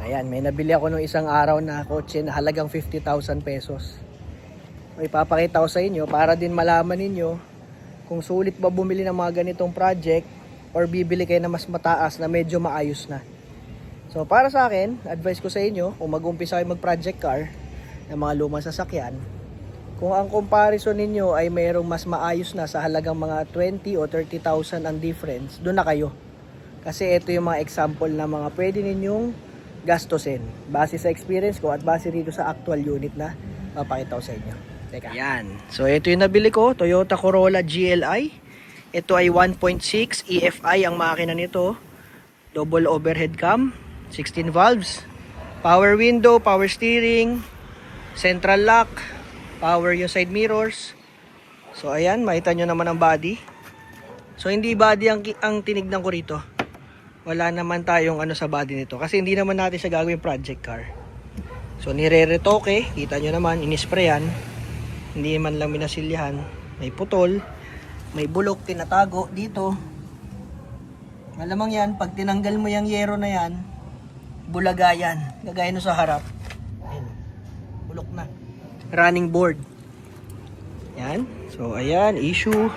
Ayan, may nabili ako nung isang araw na kotse na halagang 50,000 pesos. May papakita ko sa inyo para din malaman ninyo kung sulit ba bumili ng mga ganitong project or bibili kayo na mas mataas na medyo maayos na. So para sa akin, advice ko sa inyo kung mag-umpisa kayo mag-project car ng mga lumang sasakyan, kung ang comparison ninyo ay mayroong mas maayos na sa halagang mga 20 o 30,000 ang difference, doon na kayo. Kasi ito yung mga example na mga pwede ninyong gastusin base sa experience ko at base rito sa actual unit na papakita ko sa inyo. Teka. Yan. So ito yung nabili ko, Toyota Corolla GLI. Ito ay 1.6 EFI ang makina nito. Double overhead cam, 16 valves, power window, power steering, central lock, power yung side mirrors. So ayan, makita nyo naman ang body. So hindi body ang tinignan ko rito. Wala naman tayong ano sa body nito kasi hindi naman natin siya gagawin project car. So nire-retoke, kita nyo naman, inisprayan. Hindi man lang minasilyahan. May putol, may bulok, tinatago dito. Malamang yan, pag tinanggal mo yung yero na yan, bulaga yan. Gagaya no sa harap. Ayan, bulok na. Running board. Yan. So ayan, issue.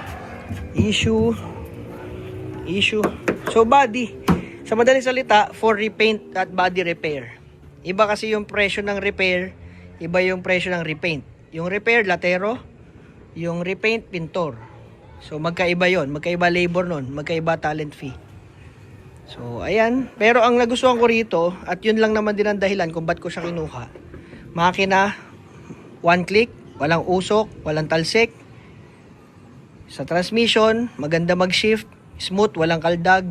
So body. Sa madaling salita, for repaint at body repair. Iba kasi yung presyo ng repair, iba yung presyo ng repaint. Yung repair, latero. Yung repaint, pintor. So magkaiba yon, magkaiba labor nun, magkaiba talent fee. So ayan, pero ang nagustuhan ko rito, at yun lang naman din ang dahilan kung ba't ko siya kinuha. Makina, one click, walang usok, walang talsik. Sa transmission, maganda mag-shift, smooth, walang kaldag.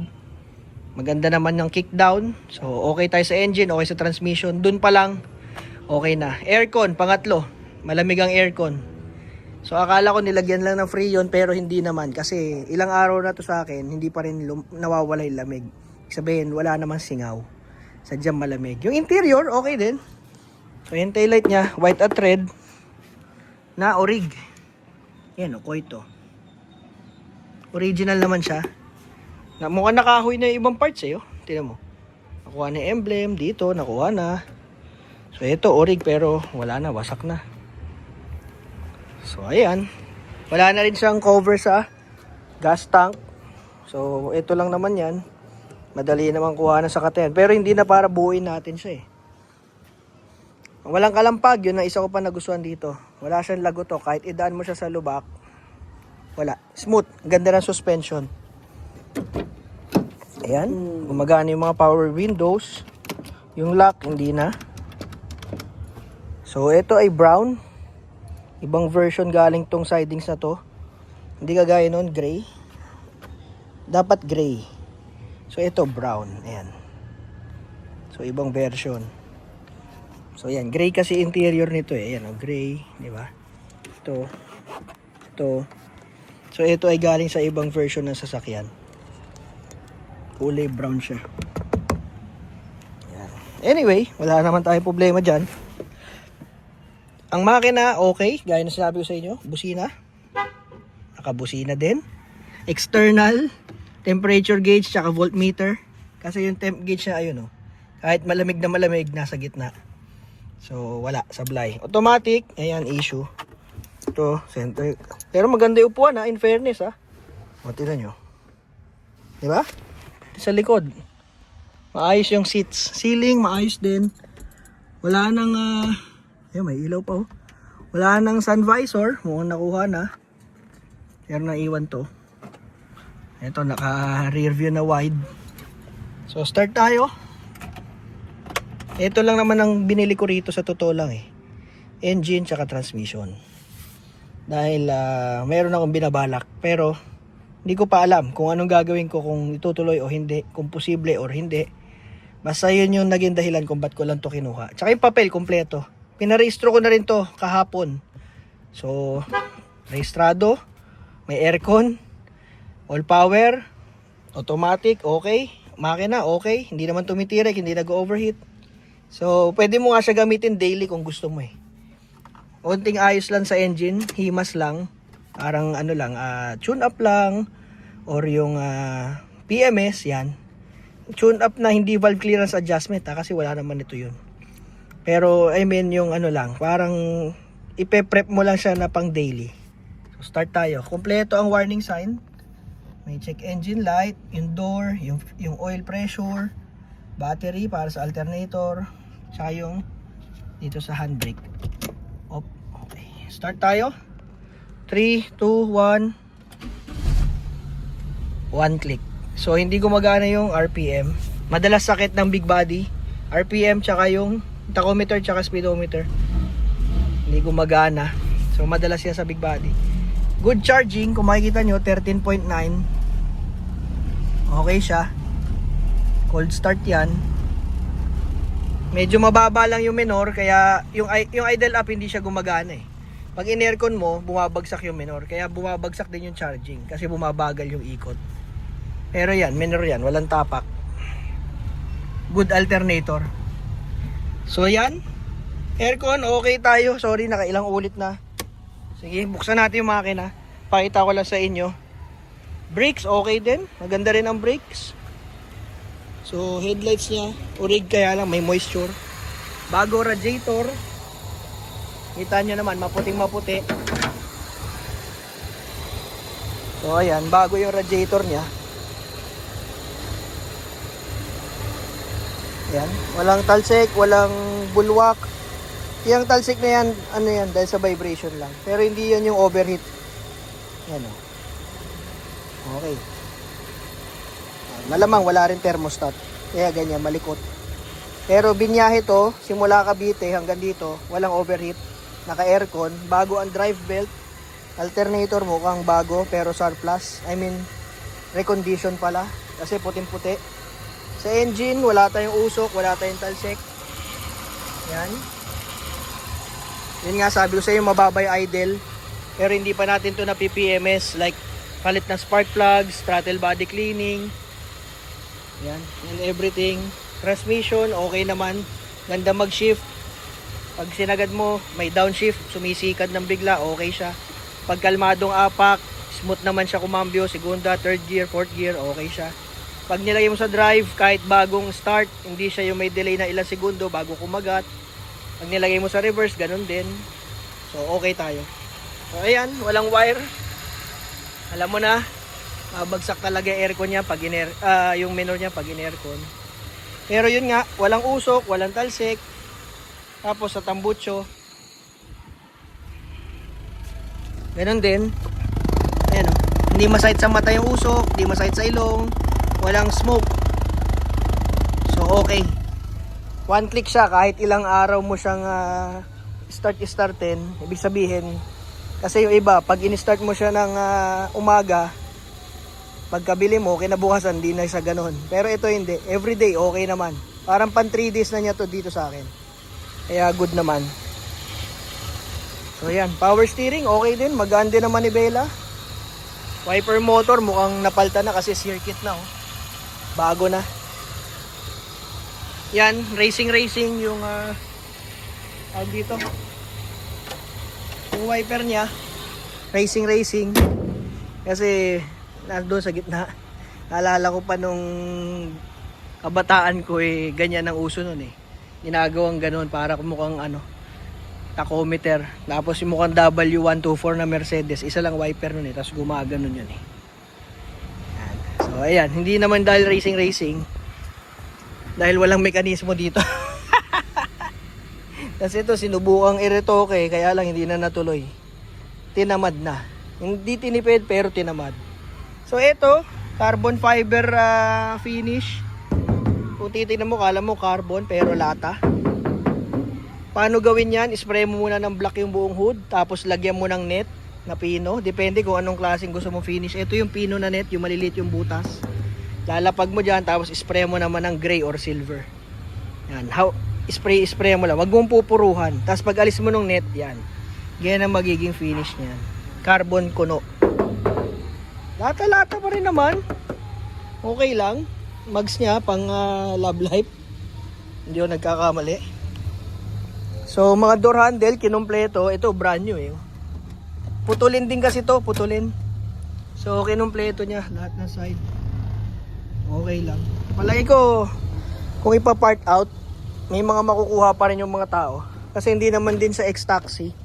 Maganda naman yung kickdown. So, okay tayo sa engine, okay sa transmission. Dun pa lang, okay na. Aircon, pangatlo. Malamig ang aircon. So, akala ko nilagyan lang ng free yun, pero hindi naman. Kasi, ilang araw na to sa akin, hindi pa rin nawawala yung lamig. Sabihin, wala namang singaw. Sadyang malamig. Yung interior, okay din. So, yung taillight niya, white at red, na orig. Yan, o, Koito. Original naman siya. Mukhang nakahoy na yung ibang parts eh. Oh. Tignan mo. Nakuha na yung emblem. Dito, nakuha na. So, ito, orig. Pero, wala na. Wasak na. So, ayan. Wala na rin siyang cover sa gas tank. So, ito lang naman yan. Madali naman kuha na sa katayan. Pero, hindi na para buuin natin siya eh. Walang kalampag. Yun ang isa ko pa nagustuhan dito. Wala siyang lagoto. Kahit idaan mo siya sa lubak, wala. Smooth. Ganda ng suspension. Ayan, gumagana yung mga power windows. Yung lock, hindi na. So, ito ay brown. Ibang version galing tong sidings na to. Hindi kagaya nun, gray. Dapat gray. So, ito brown. Ayan. So, ibang version. So, ayan. Gray kasi interior nito eh. Ayan, gray. Diba? Ito. So, ito ay galing sa ibang version ng sasakyan. Kulay brown siya. Yan. Anyway, wala naman tayong problema dyan. Ang makina, okay. Gaya na sinabi ko sa inyo. Busina. Nakabusina din. External. Temperature gauge, tsaka voltmeter. Kasi yung temp gauge na, ayun o. Kahit malamig na malamig, nasa gitna. So, wala. Sablay. Automatic. Ayan, issue. Ito, center. Pero maganda yung upuan ha, in fairness ha. O, tignan nyo. Diba? Sa likod. Maayos yung seats. Ceiling, maayos din. Wala nang, ayun, may ilaw pa oh. Wala nang sun visor. Mukhang nakuha na. Pero naiwan to. Ito, naka rear view na wide. So, start tayo. Ito lang naman ang binili ko rito sa totoo lang eh. Engine, tsaka transmission. Dahil, meron akong binabalak. Pero, hindi ko pa alam kung anong gagawin ko, kung itutuloy o hindi, kung posible or hindi. Basta yun yung naging dahilan kung ba't ko lang to kinuha. Tsaka yung papel, kompleto. Pinarehistro ko na rin to kahapon. So, rehistrado, may aircon, all power, automatic, okay. Makina, okay. Hindi naman tumitirik, hindi nag-overheat. So, pwede mo nga siya gamitin daily kung gusto mo eh. Unting ayos lang sa engine, himas lang. Parang ano lang, tune up lang or yung PMS yan. tune up na hindi valve clearance adjustment kasi wala naman ito yun. Pero I mean yung ano lang, parang ipe-prep mo lang siya na pang daily. So start tayo. Kompleto ang warning sign. May check engine light, yung door, yung oil pressure, battery para sa alternator, tsaka yung dito sa handbrake. Okay. Start tayo. 3, 2, 1. One click. So hindi gumagana yung RPM. Madalas sakit ng big body. RPM tsaka yung tachometer tsaka speedometer. Hindi gumagana. So madalas yan sa big body. Good charging. Kung makikita nyo 13.9. Okay siya. Cold start yan. Medyo mababa lang yung minor. Kaya yung idle up hindi siya gumagana eh. Pag in-aircon mo, bumabagsak yung minor. Kaya bumabagsak din yung charging. Kasi bumabagal yung ikot. Pero yan, minor yan, walang tapak. Good alternator. So yan, aircon, okay tayo. Sorry, nakailang ulit na. Sige, buksan natin yung makina. Pakita ko lang sa inyo. Brakes, okay din. Maganda rin ang brakes. So, headlights niya, urig kaya lang, may moisture. Bago radiator. Kita nyo naman, maputing maputi. So, ayan, bago yung radiator niya. Yan. Walang talsik, walang bulwak. Yung talsik na yan, ano yan, dahil sa vibration lang. Pero hindi yan yung overheat. Yan o. Okay. Malamang wala rin thermostat. Kaya ganyan, malikot. Pero binyahe to, simula Cavite hanggang dito, walang overheat. Naka-aircon, bago ang drive belt. Alternator mukhang bago, pero surplus. I mean, recondition pala. Kasi puting-puti. Sa engine, wala tayong usok, wala tayong talsik. Yan. Yun nga, sabi ko sa inyo, mababay idle. Pero hindi pa natin to na PPMS. Like, palit na spark plugs, throttle body cleaning. Yan, and everything. Transmission, okay naman. Ganda mag-shift. Pag sinagad mo, may downshift, sumisikad ng bigla, okay siya. Pag kalmadong apak, smooth naman siya kumambyo. Segunda, third gear, fourth gear, okay siya. Pag nilagay mo sa drive, kahit bagong start, hindi siya yung may delay na ilang segundo bago kumagat. Pag nilagay mo sa reverse, ganun din. So, okay tayo. So, ayan, walang wire. Alam mo na, bagsak talaga yung aircon niya pag yung minor niya pag in-aircon. Pero yun nga, walang usok, walang talsik. Tapos sa tambucho, ganun din. Ayan o. Hindi masahit sa mata yung usok, hindi masahit sa ilong. Walang smoke. So okay. One click siya kahit ilang araw mo siyang startin. Ibig sabihin, kasi yung iba, pag in-start mo siya ng umaga, pagkabili mo, kinabukasan, hindi na siya ganun. Pero ito hindi. Everyday, okay naman. Parang pan 3 days na niya to dito sa akin. Kaya good naman. So yan, power steering, okay din. Magaan din ang manibela. Wiper motor, mukhang napalta na kasi circuit na oh. Bago na. Yan, racing yung dito. Yung wiper niya, racing. Kasi nandoon sa gitna. Naalala ko pa nung kabataan ko ganyan ang uso nun Ginagawang ganun para mukhang tachometer. Tapos yung mukhang W124 na Mercedes, isa lang wiper nun tapos gumaganon yun So ayan, hindi naman dahil racing dahil walang mekanismo dito. Kasi ito sinubukang i-retoke kaya lang hindi na natuloy. Tinamad na. Hindi tinipid pero tinamad. So ito, carbon fiber finish. Kung titignan mo, kala mo carbon pero lata. Paano gawin yan? Spray mo muna ng black yung buong hood, tapos lagyan mo ng net na pino. Depende kung anong klaseng gusto mong finish. Ito yung pino na net, yung maliliit yung butas. Lalapag mo dyan, tapos spray mo naman ng gray or silver. Yan, spray mo lang. Wag mong pupuruhan. Tapos pag alis mo ng net, yan. Yan ang magiging finish niyan. Carbon kuno. Lata-lata pa rin naman. Okay lang. Mags niya pang love life. Hindi ako nagkakamali. So mga door handle kinumpleto, ito brand new Putulin din kasi to, putulin. So kinumpleto niya lahat ng side. Okay lang. Palagi ko, kung ipa-part out, may mga makukuha pa rin yung mga tao. Kasi hindi naman din sa X-Taxi.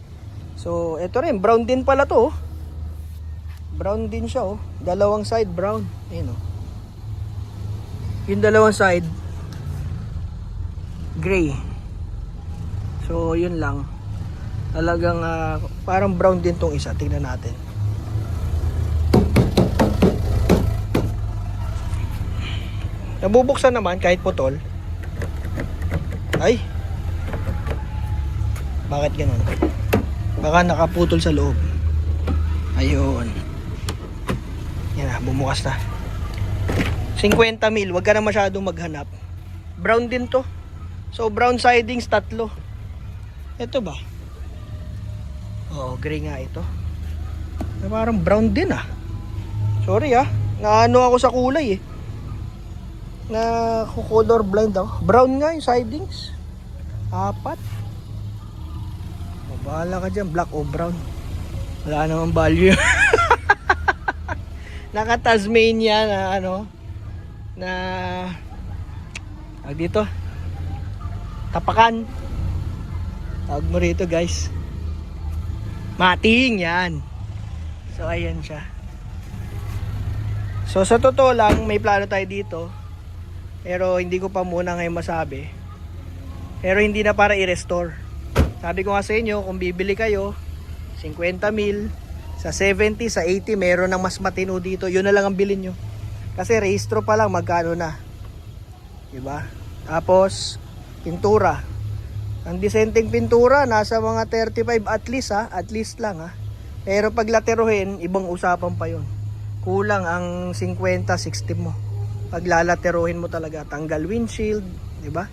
So, ito rin. Brown din pala to. Oh. Brown din siya. Oh. Dalawang side brown. Ayun oh. Yung dalawang side, gray. So, yun lang. Talagang parang brown din tong isa. Tingnan natin. Nabubuksan naman kahit putol. Ay. Bakit ganun? Baka nakaputol sa loob. Ayun. Yan na, bumukas na. 50 mil, wag ka na masyadong maghanap. Brown din to. So brown sidings tatlo. Ito ba? Oo, gray nga ito. Parang brown din ah. Sorry ah. Naano ako sa kulay eh. Na color blind ako. Brown nga yung sidings. 4. Bahala ka dyan, black o brown. Wala namang value. Naka Tasmania na ano, na dito tapakan. Tawag mo rito guys. Mating yan. So ayan siya. So sa totoo lang, may plano tayo dito. Pero hindi ko pa muna ngayon masabi. Pero hindi na para i-restore. Sabi ko nga sa inyo, kung bibili kayo, 50 mil, sa 70, sa 80, meron ng mas matino dito. Yun na lang ang bilhin nyo. Kasi rehistro pa lang, magkano na. Diba? Tapos, pintura. Ang disenteng pintura, nasa mga 35 at least ha. At least lang ha. Pero pag lateruhin, ibang usapan pa yun. Kulang ang 50, 60 mo. Pag lalateruhin mo talaga, tanggal windshield, diba?